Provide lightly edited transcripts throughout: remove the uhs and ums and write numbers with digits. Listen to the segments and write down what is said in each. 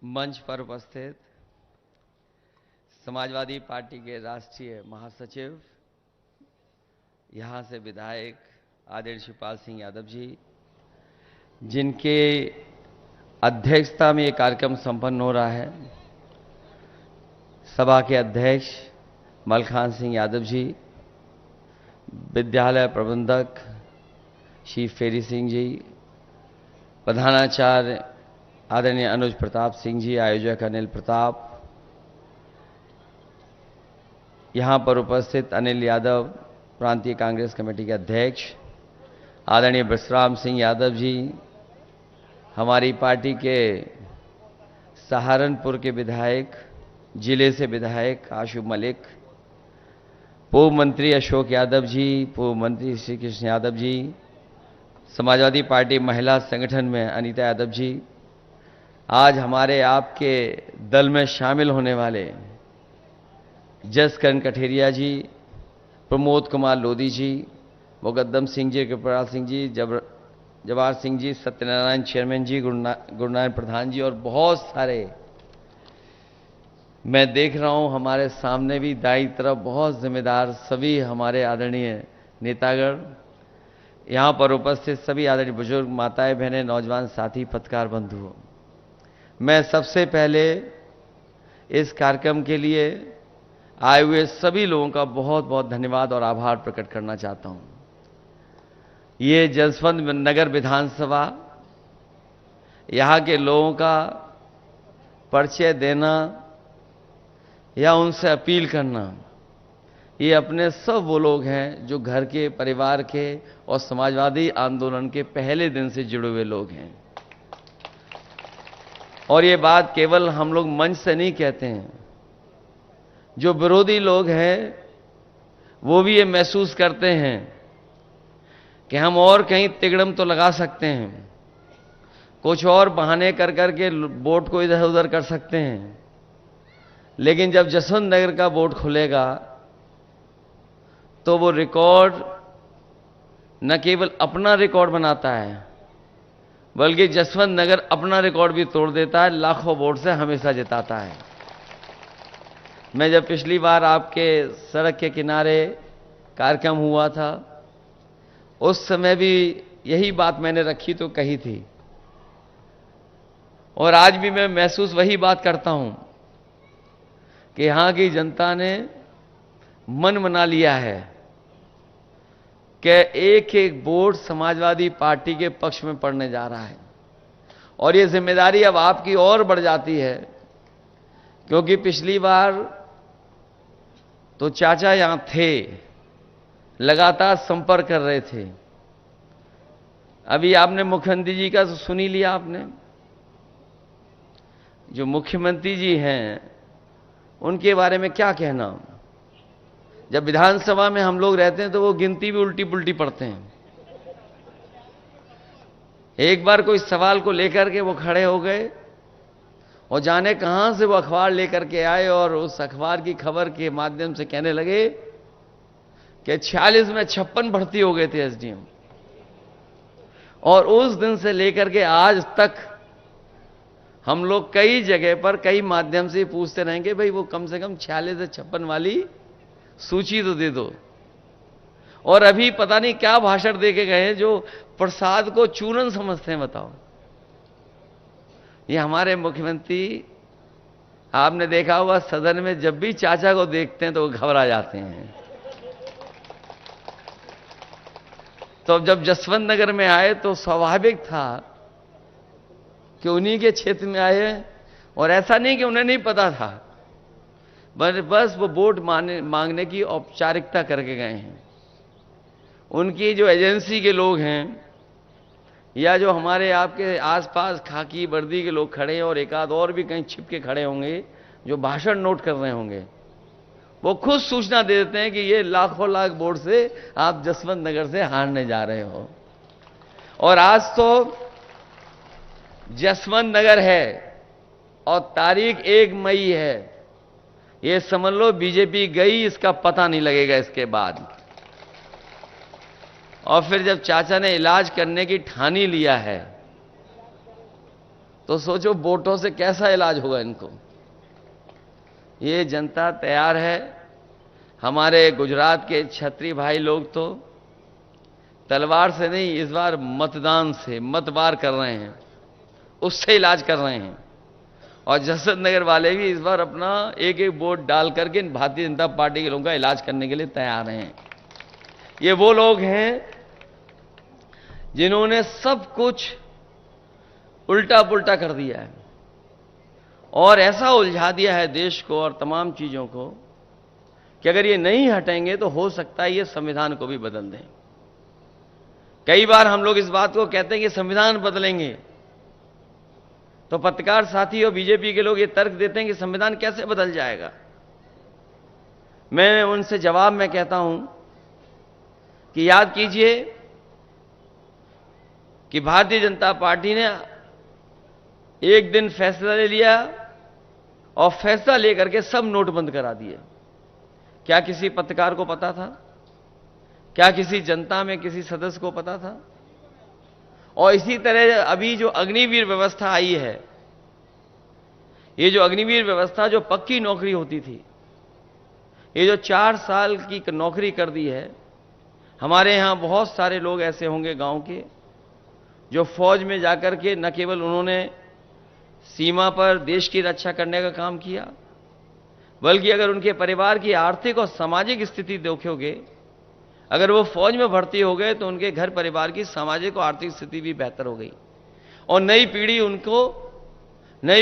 मंच पर उपस्थित समाजवादी पार्टी के राष्ट्रीय महासचिव, यहां से विधायक आदरणीय शिवपाल सिंह यादव जी, जिनके अध्यक्षता में ये कार्यक्रम संपन्न हो रहा है, सभा के अध्यक्ष मलखान सिंह यादव जी, विद्यालय प्रबंधक श्री फेरी सिंह जी, प्रधानाचार्य आदरणीय अनुज प्रताप सिंह जी, आयोजक अनिल प्रताप, यहां पर उपस्थित अनिल यादव, प्रांतीय कांग्रेस कमेटी के अध्यक्ष, आदरणीय विश्राम सिंह यादव जी, हमारी पार्टी के सहारनपुर के विधायक, जिले से विधायक आशु मलिक, पूर्व मंत्री अशोक यादव जी, पूर्व मंत्री श्री कृष्ण यादव जी, समाजवादी पार्टी महिला संगठन में अनीता यादव जी, आज हमारे आपके दल में शामिल होने वाले जसकरण कठेरिया जी, प्रमोद कुमार लोधी जी, मुकद्दम सिंह जी, कृपाल सिंह जी, जवाहर सिंह जी, सत्यनारायण चेयरमैन जी, गुरुनारायण प्रधान जी और बहुत सारे मैं देख रहा हूं हमारे सामने भी दाईं तरफ बहुत जिम्मेदार सभी हमारे आदरणीय नेतागण, यहां पर उपस्थित सभी आदरणीय बुजुर्ग, माताएं, बहनें, नौजवान साथी, पत्रकार बंधुओं, मैं सबसे पहले इस कार्यक्रम के लिए आए हुए सभी लोगों का बहुत बहुत धन्यवाद और आभार प्रकट करना चाहता हूं। ये जसवंत नगर विधानसभा, यहां के लोगों का परिचय देना या उनसे अपील करना, ये अपने सब वो लोग हैं जो घर के, परिवार के और समाजवादी आंदोलन के पहले दिन से जुड़े हुए लोग हैं। और ये बात केवल हम लोग मंच से नहीं कहते हैं, जो विरोधी लोग हैं वो भी ये महसूस करते हैं कि हम और कहीं तिगड़म तो लगा सकते हैं, कुछ और बहाने कर करके वोट को इधर उधर कर सकते हैं, लेकिन जब जसवंत नगर का वोट खुलेगा तो वो रिकॉर्ड न केवल अपना रिकॉर्ड बनाता है, बल्कि जसवंत नगर अपना रिकॉर्ड भी तोड़ देता है, लाखों वोट से हमेशा जिताता है। मैं जब पिछली बार आपके सड़क के किनारे कार्यक्रम हुआ था, उस समय भी यही बात मैंने रखी तो कही थी, और आज भी मैं महसूस वही बात करता हूं कि यहां की जनता ने मन बना लिया है कि एक एक वोट समाजवादी पार्टी के पक्ष में पड़ने जा रहा है, और ये जिम्मेदारी अब आपकी और बढ़ जाती है, क्योंकि पिछली बार तो चाचा यहां थे, लगातार संपर्क कर रहे थे। अभी आपने मुख्यमंत्री जी का तो सुन ही लिया आपने, जो मुख्यमंत्री जी हैं उनके बारे में क्या कहना। जब विधानसभा में हम लोग रहते हैं तो वो गिनती भी उल्टी पुल्टी पढ़ते हैं। एक बार कोई सवाल को लेकर के वो खड़े हो गए और जाने कहां से वो अखबार लेकर के आए और उस अखबार की खबर के माध्यम से कहने लगे कि 46 में 56 भर्ती हो गए थे एसडीएम, और उस दिन से लेकर के आज तक हम लोग कई जगह पर कई माध्यम से पूछते रहेंगे, भाई वो कम से कम 46 से 56 वाली सूची तो दे दो। और अभी पता नहीं क्या भाषण दे के गए जो प्रसाद को चूरन समझते हैं, बताओ। ये हमारे मुख्यमंत्री, आपने देखा होगा सदन में जब भी चाचा को देखते हैं तो वो घबरा जाते हैं। तो जब जसवंत नगर में आए तो स्वाभाविक था कि उन्हीं के क्षेत्र में आए, और ऐसा नहीं कि उन्हें नहीं पता था, बस वो वोट मांगने की औपचारिकता करके गए हैं। उनकी जो एजेंसी के लोग हैं या जो हमारे आपके आसपास खाकी वर्दी के लोग खड़े हैं, और एक आध और भी कहीं छिप के खड़े होंगे जो भाषण नोट कर रहे होंगे, वो खुद सूचना दे देते हैं कि ये लाखों लाख वोट से आप जसवंत नगर से हारने जा रहे हो। और आज तो जसवंत नगर है और तारीख 1 मई है, ये समझ लो बीजेपी गई, इसका पता नहीं लगेगा इसके बाद। और फिर जब चाचा ने इलाज करने की ठानी लिया है तो सोचो वोटों से कैसा इलाज होगा इनको। ये जनता तैयार है। हमारे गुजरात के क्षत्रिय भाई लोग तो तलवार से नहीं, इस बार मतदान से मतवार कर रहे हैं, उससे इलाज कर रहे हैं। और जसवंत नगर वाले भी इस बार अपना एक एक वोट डाल करके भारतीय जनता पार्टी के लोगों का इलाज करने के लिए तैयार हैं। ये वो लोग हैं जिन्होंने सब कुछ उल्टा पुल्टा कर दिया है और ऐसा उलझा दिया है देश को और तमाम चीजों को कि अगर ये नहीं हटेंगे तो हो सकता है ये संविधान को भी बदल दें। कई बार हम लोग इस बात को कहते हैं कि संविधान बदलेंगे, तो पत्रकार साथी और बीजेपी के लोग ये तर्क देते हैं कि संविधान कैसे बदल जाएगा। मैं उनसे जवाब में कहता हूं कि याद कीजिए कि भारतीय जनता पार्टी ने एक दिन फैसला ले लिया और फैसला लेकर के सब नोट बंद करा दिए। क्या किसी पत्रकार को पता था? क्या किसी जनता में किसी सदस्य को पता था? और इसी तरह अभी जो अग्निवीर व्यवस्था आई है, ये जो अग्निवीर व्यवस्था जो पक्की नौकरी होती थी, ये जो 4 साल की नौकरी कर दी है। हमारे यहां बहुत सारे लोग ऐसे होंगे गांव के जो फौज में जाकर के न केवल उन्होंने सीमा पर देश की रक्षा करने का काम किया, बल्कि अगर उनके परिवार की आर्थिक और सामाजिक स्थिति देखोगे, अगर वो फौज में भर्ती हो गए तो उनके घर परिवार की सामाजिक और आर्थिक स्थिति भी बेहतर हो गई और नई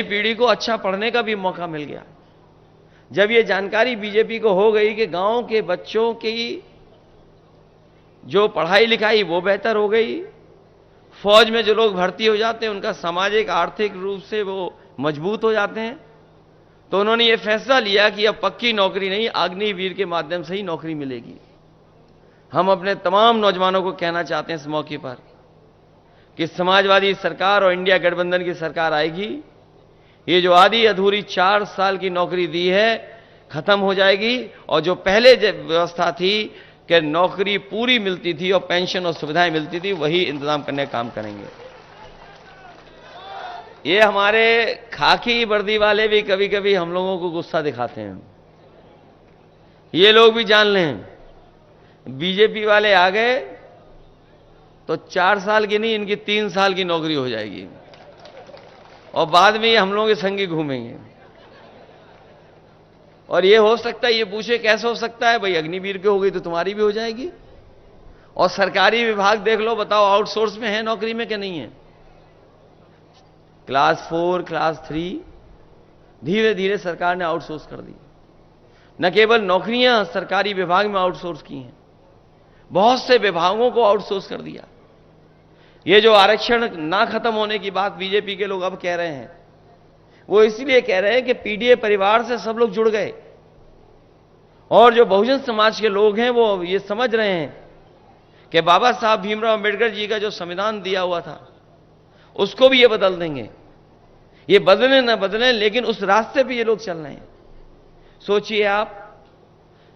पीढ़ी को अच्छा पढ़ने का भी मौका मिल गया। जब ये जानकारी बीजेपी को हो गई कि गांव के बच्चों की जो पढ़ाई लिखाई वो बेहतर हो गई, फौज में जो लोग भर्ती हो जाते हैं उनका सामाजिक आर्थिक रूप से वो मजबूत हो जाते हैं, तो उन्होंने ये फैसला लिया कि अब पक्की नौकरी नहीं, अग्निवीर के माध्यम से ही नौकरी मिलेगी। हम अपने तमाम नौजवानों को कहना चाहते हैं इस मौके पर कि समाजवादी सरकार और इंडिया गठबंधन की सरकार आएगी, ये जो आधी अधूरी 4 साल की नौकरी दी है खत्म हो जाएगी और जो पहले व्यवस्था थी कि नौकरी पूरी मिलती थी और पेंशन और सुविधाएं मिलती थी, वही इंतजाम करने का काम करेंगे। ये हमारे खाकी वर्दी वाले भी कभी कभी हम लोगों को गुस्सा दिखाते हैं। ये लोग भी जान लें, बीजेपी वाले आ गए तो 4 साल की नहीं, इनकी 3 साल की नौकरी हो जाएगी और बाद में ये हम लोगों के संगी घूमेंगे। और ये हो सकता है, ये पूछे कैसे हो सकता है? भाई अग्निवीर की हो गई तो तुम्हारी भी हो जाएगी। और सरकारी विभाग देख लो, बताओ आउटसोर्स में है नौकरी में कि नहीं है? क्लास 4, क्लास 3 धीरे धीरे सरकार ने आउटसोर्स कर दी। न केवल नौकरियां सरकारी विभाग में आउटसोर्स की हैं, बहुत से विभागों को आउटसोर्स कर दिया। ये जो आरक्षण ना खत्म होने की बात बीजेपी के लोग अब कह रहे हैं, वो इसलिए कह रहे हैं कि पीडीए परिवार से सब लोग जुड़ गए और जो बहुजन समाज के लोग हैं वो ये समझ रहे हैं कि बाबा साहब भीमराव अंबेडकर जी का जो संविधान दिया हुआ था उसको भी ये बदल देंगे। ये बदले ना बदलें, लेकिन उस रास्ते पे ये लोग चल रहे हैं। सोचिए आप,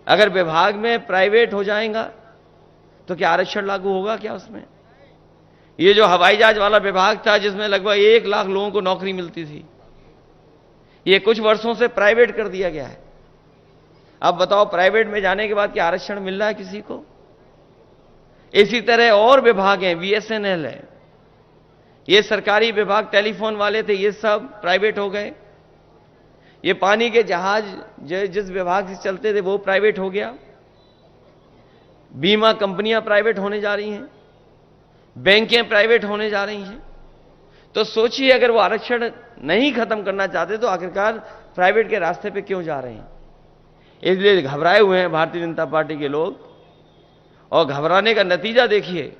अगर विभाग में प्राइवेट हो जाएगा तो क्या आरक्षण लागू होगा क्या उसमें? ये जो हवाई जहाज वाला विभाग था जिसमें लगभग 1 लाख लोगों को नौकरी मिलती थी, ये कुछ वर्षों से प्राइवेट कर दिया गया है। अब बताओ, प्राइवेट में जाने के बाद क्या आरक्षण मिल रहा है किसी को? इसी तरह और विभाग हैं, बीएसएनएल है, ये सरकारी विभाग, टेलीफोन वाले थे, ये सब प्राइवेट हो गए। ये पानी के जहाज जिस विभाग से चलते थे वो प्राइवेट हो गया। बीमा कंपनियां प्राइवेट होने जा रही हैं, बैंकें प्राइवेट होने जा रही हैं। तो सोचिए, अगर वो आरक्षण नहीं खत्म करना चाहते तो आखिरकार प्राइवेट के रास्ते पे क्यों जा रहे हैं? इसलिए घबराए हुए हैं भारतीय जनता पार्टी के लोग। और घबराने का नतीजा देखिए,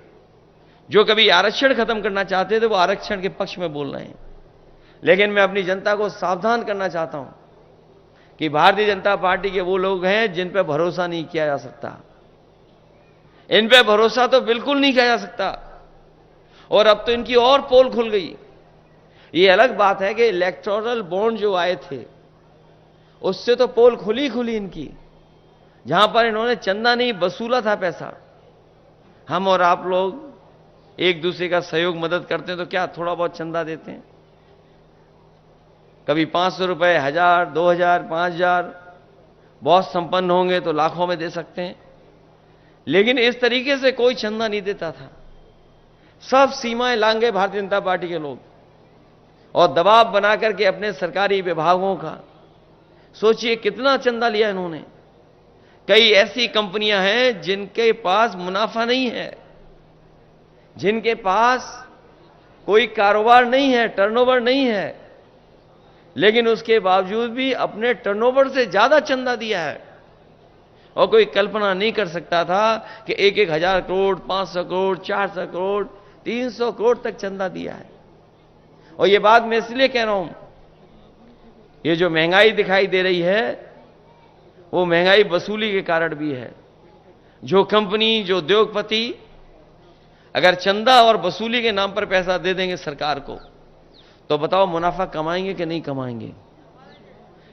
जो कभी आरक्षण खत्म करना चाहते थे वो आरक्षण के पक्ष में बोल रहे हैं। लेकिन मैं अपनी जनता को सावधान करना चाहता हूं कि भारतीय जनता पार्टी के वो लोग हैं जिन पर भरोसा नहीं किया जा सकता। इन पे भरोसा तो बिल्कुल नहीं किया जा सकता। और अब तो इनकी और पोल खुल गई। ये अलग बात है कि इलेक्टोरल बॉन्ड जो आए थे उससे तो पोल खुली इनकी, जहां पर इन्होंने चंदा नहीं वसूला था पैसा। हम और आप लोग एक दूसरे का सहयोग मदद करते हैं तो क्या थोड़ा बहुत चंदा देते हैं? कभी 500 रुपए, 1000, 2000, 5000, बहुत संपन्न होंगे तो लाखों में दे सकते हैं। लेकिन इस तरीके से कोई चंदा नहीं देता था। सब सीमाएं लांघे भारतीय जनता पार्टी के लोग, और दबाव बना करके अपने सरकारी विभागों का, सोचिए कितना चंदा लिया इन्होंने। कई ऐसी कंपनियां हैं जिनके पास मुनाफा नहीं है, जिनके पास कोई कारोबार नहीं है, टर्नओवर नहीं है, लेकिन उसके बावजूद भी अपने टर्नओवर से ज्यादा चंदा दिया है। और कोई कल्पना नहीं कर सकता था कि 1,000 करोड़, 500 करोड़, 400 करोड़, 300 करोड़ तक चंदा दिया है। और ये बात मैं इसलिए कह रहा हूं, ये जो महंगाई दिखाई दे रही है वो महंगाई वसूली के कारण भी है। जो कंपनी, जो उद्योगपति अगर चंदा और वसूली के नाम पर पैसा दे देंगे सरकार को, तो बताओ मुनाफा कमाएंगे कि नहीं कमाएंगे?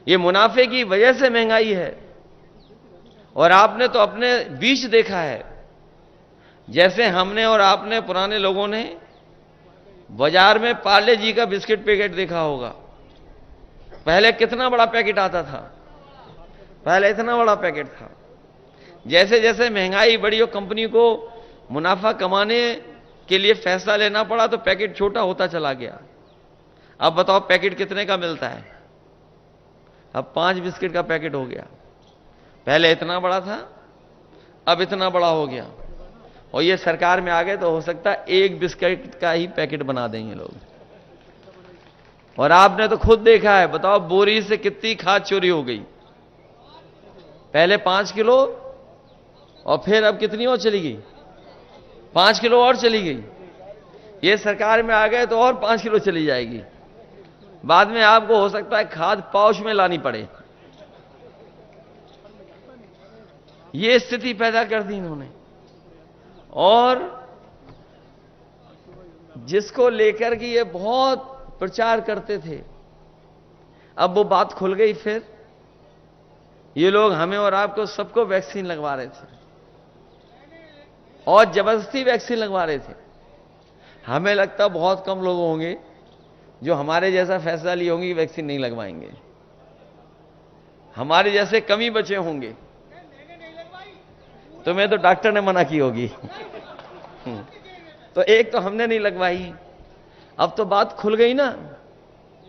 ये मुनाफे की वजह से महंगाई है। और आपने तो अपने बीच देखा है, जैसे हमने और आपने पुराने लोगों ने बाजार में पार्ले जी का बिस्किट पैकेट देखा होगा। पहले कितना बड़ा पैकेट आता था, पहले इतना बड़ा पैकेट था। जैसे जैसे महंगाई बढ़ी और कंपनी को मुनाफा कमाने के लिए फैसला लेना पड़ा तो पैकेट छोटा होता चला गया। अब बताओ पैकेट कितने का मिलता है? अब 5 बिस्किट का पैकेट हो गया। पहले इतना बड़ा था, अब इतना बड़ा हो गया। और ये सरकार में आ गए तो हो सकता है 1 बिस्किट का ही पैकेट बना देंगे लोग। और आपने तो खुद देखा है, बताओ बोरी से कितनी खाद चोरी हो गई। पहले 5 किलो और फिर अब कितनी और चली गई? 5 किलो और चली गई। ये सरकार में आ गए तो और 5 किलो चली जाएगी। बाद में आपको हो सकता है खाद पाउच में लानी पड़े। ये स्थिति पैदा कर दी इन्होंने। और जिसको लेकर कि ये बहुत प्रचार करते थे, अब वो बात खुल गई। फिर ये लोग हमें और आपको सबको वैक्सीन लगवा रहे थे और जबरदस्ती वैक्सीन लगवा रहे थे। हमें लगता बहुत कम लोग होंगे जो हमारे जैसा फैसला लिए होंगे कि वैक्सीन नहीं लगवाएंगे। हमारे जैसे कम ही बचे होंगे। तुम्हें तो डॉक्टर ने मना की होगी तो एक तो हमने नहीं लगवाई। अब तो बात खुल गई ना।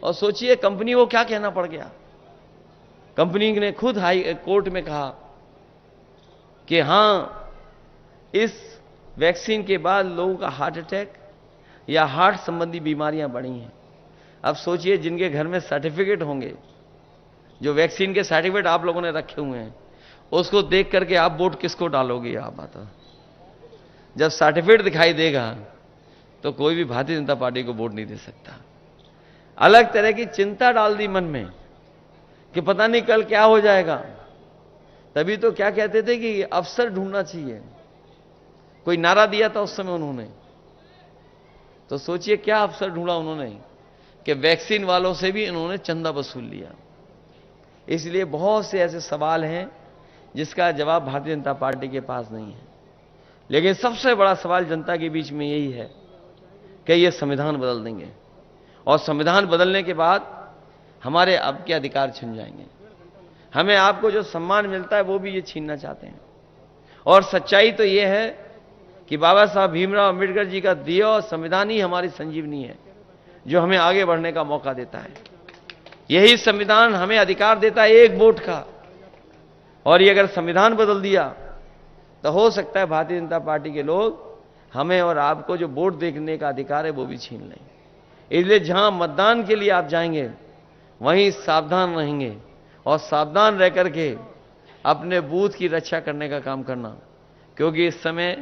और सोचिए कंपनी को क्या कहना पड़ गया। कंपनी ने खुद हाई कोर्ट में कहा कि हां, इस वैक्सीन के बाद लोगों का हार्ट अटैक या हार्ट संबंधी बीमारियां बढ़ी हैं। अब सोचिए जिनके घर में सर्टिफिकेट होंगे, जो वैक्सीन के सर्टिफिकेट आप लोगों ने रखे हुए हैं, उसको देख करके आप वोट किसको डालोगे? आप बताओ। जब सर्टिफिकेट दिखाई देगा तो कोई भी भारतीय जनता पार्टी को वोट नहीं दे सकता। अलग तरह की चिंता डाल दी मन में कि पता नहीं कल क्या हो जाएगा। तभी तो क्या कहते थे कि अफसर ढूंढना चाहिए, कोई नारा दिया था उस समय उन्होंने। तो सोचिए क्या अफसर ढूंढा उन्होंने कि वैक्सीन वालों से भी इन्होंने चंदा वसूल लिया। इसलिए बहुत से ऐसे सवाल हैं जिसका जवाब भारतीय जनता पार्टी के पास नहीं है। लेकिन सबसे बड़ा सवाल जनता के बीच में यही है कि ये संविधान बदल देंगे और संविधान बदलने के बाद हमारे अब के अधिकार छिन जाएंगे। हमें आपको जो सम्मान मिलता है वो भी ये छीनना चाहते हैं। और सच्चाई तो ये है कि बाबा साहब भीमराव अंबेडकर जी का दिया और संविधान ही हमारी संजीवनी है, जो हमें आगे बढ़ने का मौका देता है। यही संविधान हमें अधिकार देता है एक वोट का। और ये अगर संविधान बदल दिया तो हो सकता है भारतीय जनता पार्टी के लोग हमें और आपको जो वोट देने का अधिकार है वो भी छीन लें। इसलिए जहां मतदान के लिए आप जाएंगे वहीं सावधान रहेंगे और सावधान रह करके अपने बूथ की रक्षा करने का काम करना। क्योंकि इस समय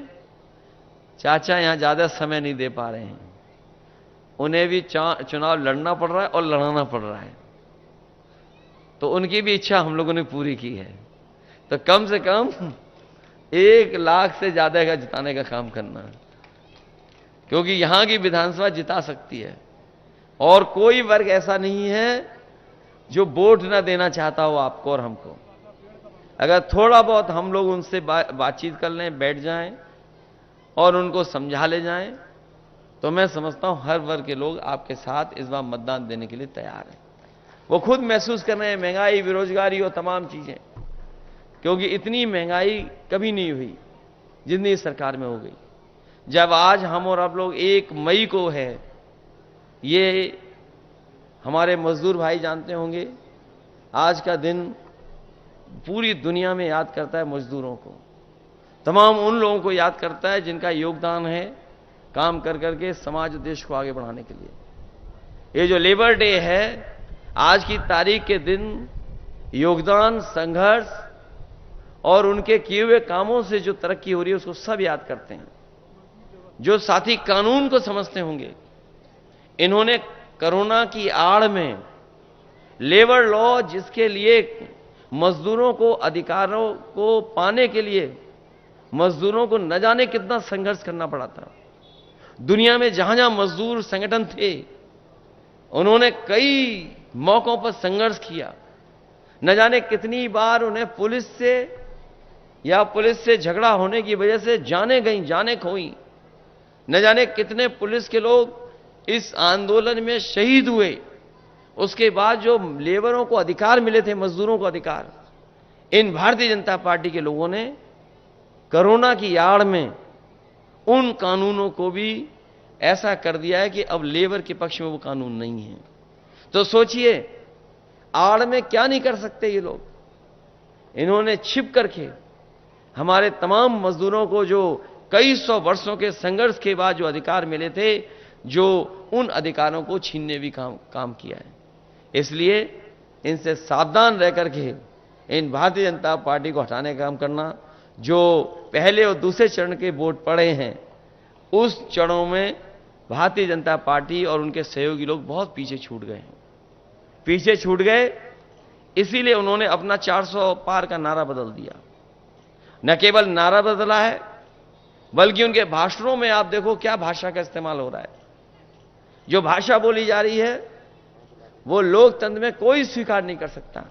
चाचा यहां ज्यादा समय नहीं दे पा रहे हैं, उन्हें भी चुनाव लड़ना पड़ रहा है और लड़ाना पड़ रहा है। तो उनकी भी इच्छा हम लोगों ने पूरी की है। तो कम से कम 1 लाख से ज्यादा का जिताने का काम करना, क्योंकि यहां की विधानसभा जिता सकती है। और कोई वर्ग ऐसा नहीं है जो वोट ना देना चाहता हो आपको और हमको। अगर थोड़ा बहुत हम लोग उनसे बातचीत कर लें, बैठ जाएं और उनको समझा ले जाएं, तो मैं समझता हूं हर वर्ग के लोग आपके साथ इस बार मतदान देने के लिए तैयार हैं। वो खुद महसूस कर रहे हैं महंगाई, बेरोजगारी और तमाम चीजें, क्योंकि इतनी महंगाई कभी नहीं हुई जितनी इस सरकार में हो गई। जब आज हम और आप लोग 1 मई को है, ये हमारे मजदूर भाई जानते होंगे, आज का दिन पूरी दुनिया में याद करता है मजदूरों को, तमाम उन लोगों को याद करता है जिनका योगदान है काम कर करके समाज और देश को आगे बढ़ाने के लिए। ये जो लेबर डे है, आज की तारीख के दिन योगदान, संघर्ष और उनके किए हुए कामों से जो तरक्की हो रही है उसको सब याद करते हैं। जो साथी कानून को समझते होंगे, इन्होंने कोरोना की आड़ में लेबर लॉ, जिसके लिए मजदूरों को अधिकारों को पाने के लिए मजदूरों को न जाने कितना संघर्ष करना पड़ा था। दुनिया में जहां जहां मजदूर संगठन थे, उन्होंने कई मौकों पर संघर्ष किया। न जाने कितनी बार उन्हें पुलिस से झगड़ा होने की वजह से जाने गई, जाने खोई। न जाने कितने पुलिस के लोग इस आंदोलन में शहीद हुए। उसके बाद जो लेबरों को अधिकार मिले थे, मजदूरों को अधिकार, इन भारतीय जनता पार्टी के लोगों ने कोरोना की आड़ में उन कानूनों को भी ऐसा कर दिया है कि अब लेबर के पक्ष में वो कानून नहीं है। तो सोचिए, आड़ में क्या नहीं कर सकते ये लोग। इन्होंने छिप करके हमारे तमाम मजदूरों को जो कई सौ वर्षों के संघर्ष के बाद जो अधिकार मिले थे, जो उन अधिकारों को छीनने भी काम किया है। इसलिए इनसे सावधान रह करके इन भारतीय जनता पार्टी को हटाने का काम करना। जो पहले और दूसरे चरण के वोट पड़े हैं, उस चरणों में भारतीय जनता पार्टी और उनके सहयोगी लोग बहुत पीछे छूट गए हैं। पीछे छूट गए, इसीलिए उन्होंने अपना 400 पार का नारा बदल दिया। न केवल नारा बदला है, बल्कि उनके भाषणों में आप देखो क्या भाषा का इस्तेमाल हो रहा है। जो भाषा बोली जा रही है वो लोकतंत्र में कोई स्वीकार नहीं कर सकता।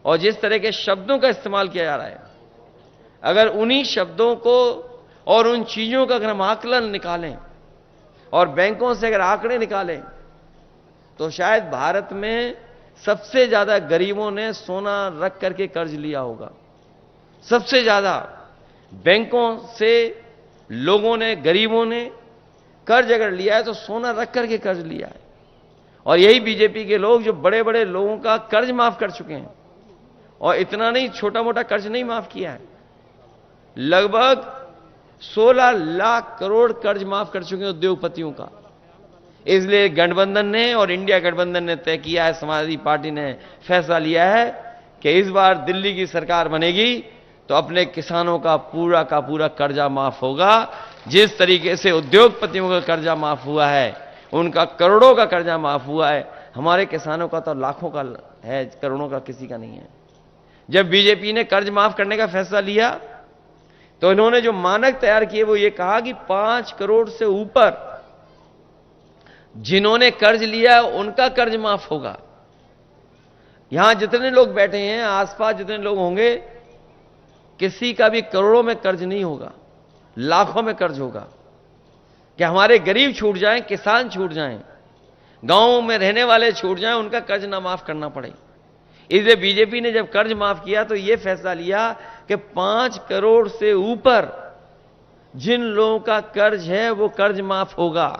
और जिस तरह के शब्दों का इस्तेमाल किया जा रहा है, अगर उन्हीं शब्दों को और उन चीजों का अगर हम आकलन निकालें और बैंकों से अगर आंकड़े निकालें, तो शायद भारत में सबसे ज्यादा गरीबों ने सोना रख करके कर्ज लिया होगा। सबसे ज्यादा बैंकों से लोगों ने, गरीबों ने कर्ज अगर लिया है तो सोना रख करके कर्ज लिया है। और यही बीजेपी के लोग जो बड़े बड़े लोगों का कर्ज माफ कर चुके हैं, और इतना नहीं, छोटा मोटा कर्ज नहीं माफ किया है, लगभग 16 लाख करोड़ कर्ज माफ कर चुके हैं उद्योगपतियों का। इसलिए गठबंधन ने और इंडिया गठबंधन ने तय किया है, समाजवादी पार्टी ने फैसला लिया है कि इस बार दिल्ली की सरकार बनेगी तो अपने किसानों का पूरा कर्जा माफ होगा। जिस तरीके से उद्योगपतियों का कर्जा माफ हुआ है, उनका करोड़ों का कर्जा माफ हुआ है, हमारे किसानों का तो लाखों का है, करोड़ों का किसी का नहीं है। जब बीजेपी ने कर्ज माफ करने का फैसला लिया तो इन्होंने जो मानक तैयार किए वो ये कहा कि 5 करोड़ से ऊपर जिन्होंने कर्ज लिया उनका कर्ज माफ होगा। यहां जितने लोग बैठे हैं, आसपास जितने लोग होंगे, किसी का भी करोड़ों में कर्ज नहीं होगा, लाखों में कर्ज होगा। कि हमारे गरीब छूट जाएं, किसान छूट जाएं, गांवों में रहने वाले छूट जाएं, उनका कर्ज ना माफ करना पड़े। इसलिए बीजेपी ने जब कर्ज माफ किया तो यह फैसला लिया कि 5 करोड़ से ऊपर जिन लोगों का कर्ज है वो कर्ज माफ होगा।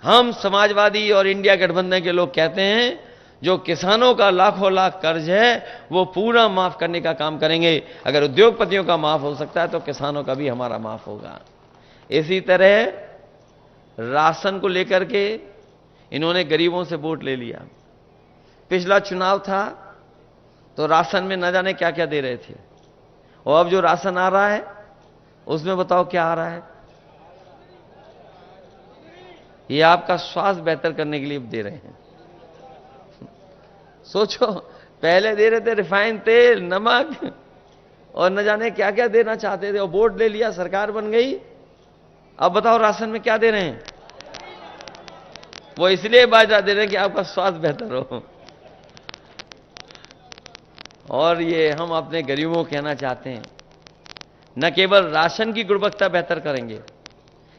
हम समाजवादी और इंडिया गठबंधन के लोग कहते हैं जो किसानों का लाखों लाख कर्ज है वो पूरा माफ करने का काम करेंगे। अगर उद्योगपतियों का माफ हो सकता है तो किसानों का भी हमारा माफ होगा। इसी तरह राशन को लेकर के इन्होंने गरीबों से वोट ले लिया। पिछला चुनाव था तो राशन में न जाने क्या क्या दे रहे थे, और अब जो राशन आ रहा है उसमें बताओ क्या आ रहा है। ये आपका स्वास्थ्य बेहतर करने के लिए दे रहे हैं। सोचो, पहले दे रहे थे रिफाइंड तेल, नमक और न जाने क्या क्या देना चाहते थे, और वोट ले लिया, सरकार बन गई। अब बताओ राशन में क्या दे रहे हैं। वो इसलिए बाजरा दे रहे हैं कि आपका स्वास्थ्य बेहतर हो। और ये हम अपने गरीबों को कहना चाहते हैं, न केवल राशन की गुणवत्ता बेहतर करेंगे,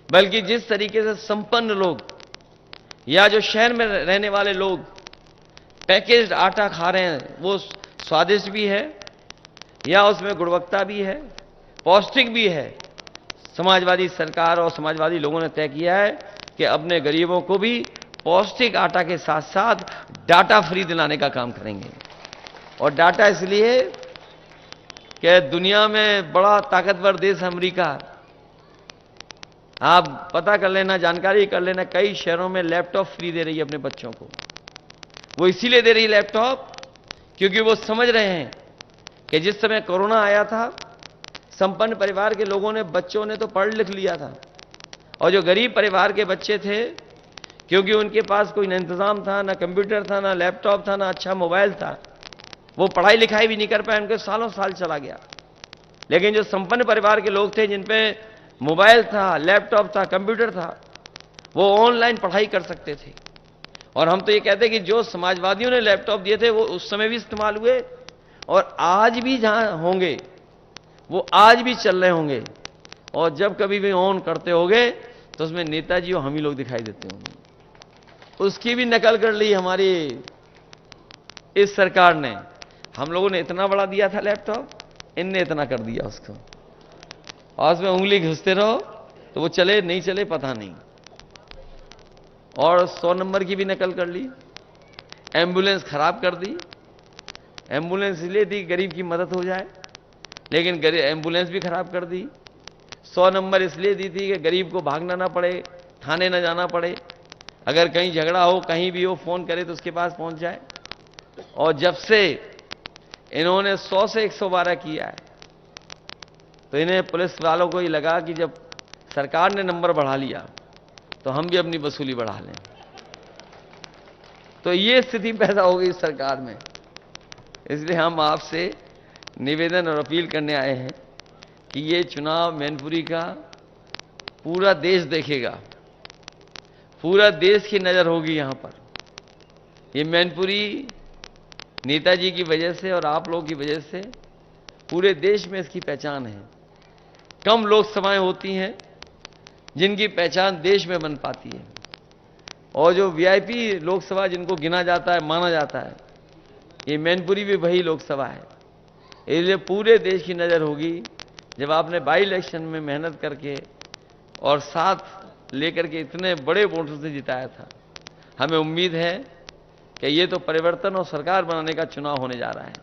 बल्कि जिस तरीके से संपन्न लोग या जो शहर में रहने वाले लोग पैकेज्ड आटा खा रहे हैं, वो स्वादिष्ट भी है या उसमें गुणवत्ता भी है, पौष्टिक भी है। समाजवादी सरकार और समाजवादी लोगों ने तय किया है कि अपने गरीबों को भी पौष्टिक आटा के साथ साथ डाटा फ्री दिलाने का काम करेंगे। और डाटा इसलिए कि दुनिया में बड़ा ताकतवर देश अमेरिका, आप पता कर लेना, जानकारी कर लेना, कई शहरों में लैपटॉप फ्री दे रही है अपने बच्चों को। वो इसीलिए दे रही है लैपटॉप क्योंकि वो समझ रहे हैं कि जिस समय कोरोना आया था, संपन्न परिवार के लोगों ने, बच्चों ने तो पढ़ लिख लिया था, और जो गरीब परिवार के बच्चे थे, क्योंकि उनके पास कोई न इंतजाम था, ना कंप्यूटर था, ना लैपटॉप था, ना अच्छा मोबाइल था, वो पढ़ाई लिखाई भी नहीं कर पाए, उनके सालों साल चला गया। लेकिन जो संपन्न परिवार के लोग थे, जिन पे मोबाइल था, लैपटॉप था, कंप्यूटर था, वो ऑनलाइन पढ़ाई कर सकते थे। और हम तो ये कहते हैं कि जो समाजवादियों ने लैपटॉप दिए थे वो उस समय भी इस्तेमाल हुए और आज भी जहां होंगे वो आज भी चल रहे होंगे। और जब कभी भी ऑन करते होंगे तो उसमें नेताजी और हम ही लोग दिखाई देते होंगे। उसकी भी नकल कर ली हमारी इस सरकार ने। हम लोगों ने इतना बड़ा दिया था लैपटॉप, इनने इतना कर दिया उसको, और उसमें उंगली घुसते रहो तो वो चले नहीं चले पता नहीं। और 100 नंबर की भी नकल कर ली। एम्बुलेंस खराब कर दी। एम्बुलेंस इसलिए दी गरीब की मदद हो जाए, लेकिन एम्बुलेंस भी खराब कर दी। 100 नंबर इसलिए दी थी कि गरीब को भागना ना पड़े, थाने ना जाना पड़े, अगर कहीं झगड़ा हो, कहीं भी हो, फोन करे तो उसके पास पहुंच जाए। और जब से इन्होंने 100 से 112 किया है तो इन्हें पुलिस वालों को ही लगा कि जब सरकार ने नंबर बढ़ा लिया तो हम भी अपनी वसूली बढ़ा लें। तो ये स्थिति पैदा हो गई सरकार में। इसलिए हम आपसे निवेदन और अपील करने आए हैं कि ये चुनाव मैनपुरी का पूरा देश देखेगा, पूरा देश की नजर होगी यहां पर। ये मैनपुरी नेताजी की वजह से और आप लोगों की वजह से पूरे देश में इसकी पहचान है। कम लोकसभाएं होती हैं जिनकी पहचान देश में बन पाती है, और जो वीआईपी लोकसभा जिनको गिना जाता है, माना जाता है, ये मैनपुरी भी वही लोकसभा है। इसलिए पूरे देश की नज़र होगी। जब आपने बाई इलेक्शन में मेहनत करके और साथ लेकर के इतने बड़े वोटों से जिताया था, हमें उम्मीद है कि ये तो परिवर्तन और सरकार बनाने का चुनाव होने जा रहा है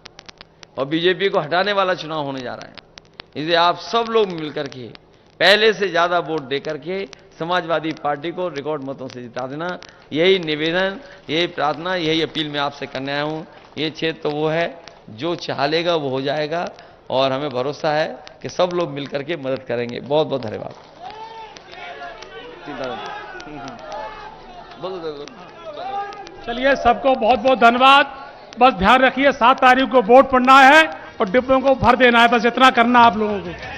और बीजेपी को हटाने वाला चुनाव होने जा रहा है। इसलिए आप सब लोग मिलकर के पहले से ज्यादा वोट देकर के समाजवादी पार्टी को रिकॉर्ड मतों से जिता देना। यही निवेदन, यही प्रार्थना, यही अपील मैं आपसे करने आया हूं। ये क्षेत्र तो वो है जो चाह लेगा वो हो जाएगा, और हमें भरोसा है कि सब लोग मिलकर के मदद करेंगे। बहुत बहुत धन्यवाद। चलिए, सबको बहुत बहुत धन्यवाद। बस ध्यान रखिए 7 तारीख को वोट पड़ना है और डिब्बों को भर देना है, बस इतना करना आप लोगों को।